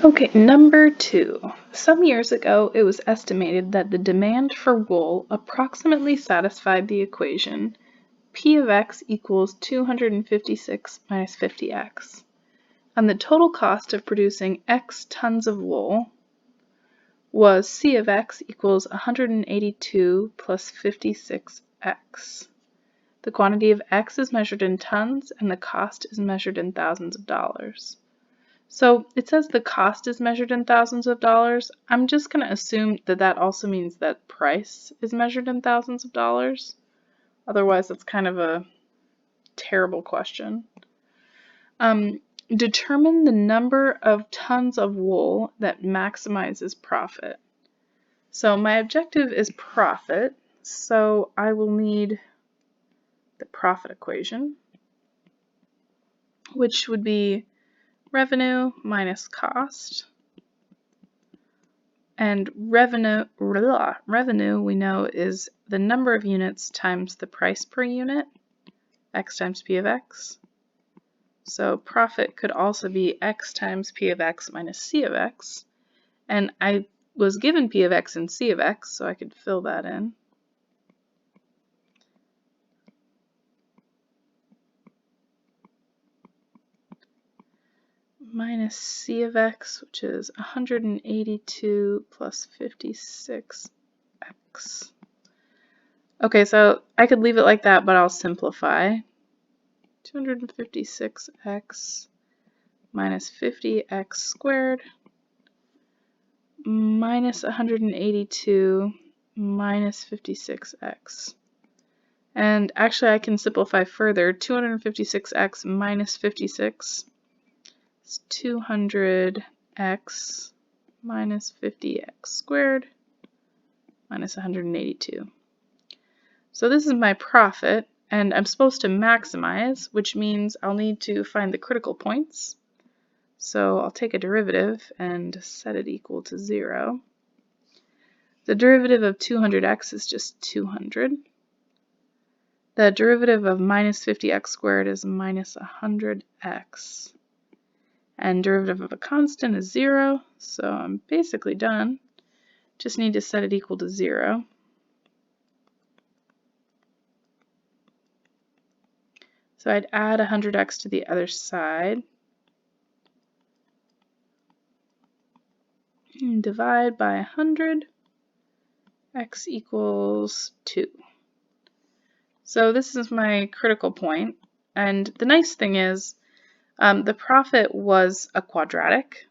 Okay, number 2. Some years ago, it was estimated that the demand for wool approximately satisfied the equation P of x equals 256 minus 50x, and the total cost of producing x tons of wool was C of x equals 182 plus 56x. The quantity of x is measured in tons, and the cost is measured in thousands of dollars. So it says the cost is measured in thousands of dollars. I'm just going to assume that that also means that price is measured in thousands of dollars. Otherwise, that's kind of a terrible question. Determine the number of tons of wool that maximizes profit. So my objective is profit, so I will need the profit equation, which would be revenue minus cost. And revenue we know is the number of units times the price per unit, x times P of x. So profit could also be x times P of x minus C of x. And I was given P of x and C of x, so I could fill that in. Minus C of x, which is 182 plus 56x. Okay, so I could leave it like that, but I'll simplify. 256x minus 50x squared minus 182 minus 56x. And actually I can simplify further. 256x minus 56 is 200x minus 50x squared minus 182. So this is my profit, and I'm supposed to maximize, which means I'll need to find the critical points. So I'll take a derivative and set it equal to 0. The derivative of 200x is just 200. The derivative of minus 50x squared is minus 100x. And derivative of a constant is 0, so I'm basically done. Just need to set it equal to 0. So I'd add 100x to the other side. And divide by 100, x equals 2. So this is my critical point, and the nice thing is the profit was a quadratic.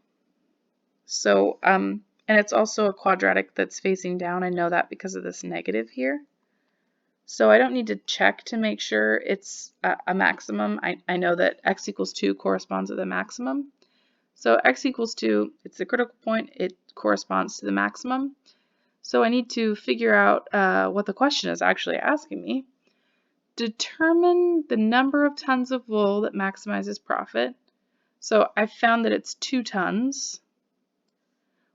So and it's also a quadratic that's facing down. I know that because of this negative here. So I don't need to check to make sure it's a maximum. I know that x equals 2 corresponds to the maximum. So x equals 2, it's the critical point, it corresponds to the maximum. So I need to figure out what the question is actually asking me. Determine the number of tons of wool that maximizes profit. So I found that it's 2 tons.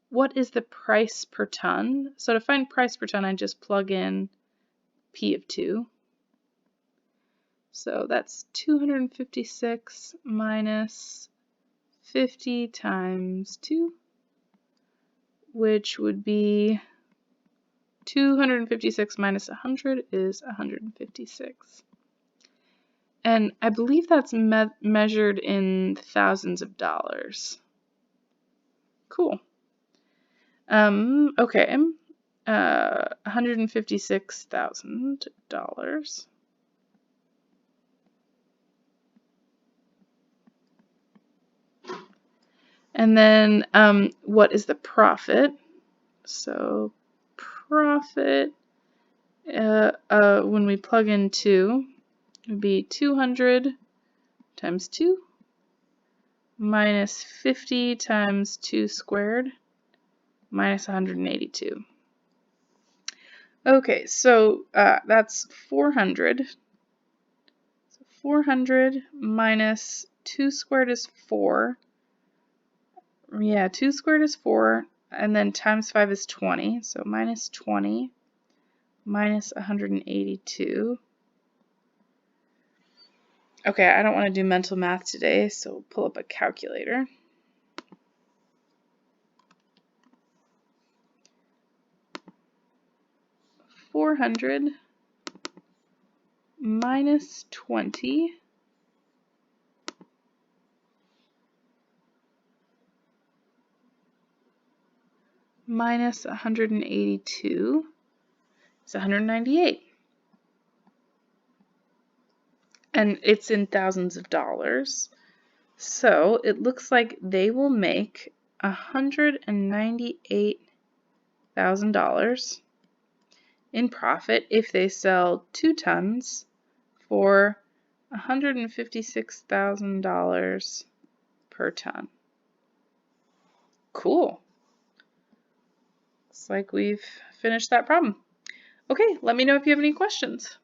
What is the price per ton? So to find price per ton, I just plug in P of 2. So that's 256 minus 50 times 2, which would be 256 minus 100 is 156. And I believe that's measured in thousands of dollars. Cool. Okay. $156,000. And then what is the profit? So profit, when we plug in 2, it would be 200 times 2 minus 50 times 2 squared minus 182. Okay, so that's 400. So 400 minus 2 squared is 4. Yeah, 2 squared is 4, and then times 5 is 20. So minus 20 minus 182. Okay, I don't want to do mental math today, so pull up a calculator. 400 minus 20 minus 182 is 198. And it's in thousands of dollars. So it looks like they will make $198,000 in profit if they sell 2 tons for $156,000 per ton. Cool. Looks like we've finished that problem. Okay, let me know if you have any questions.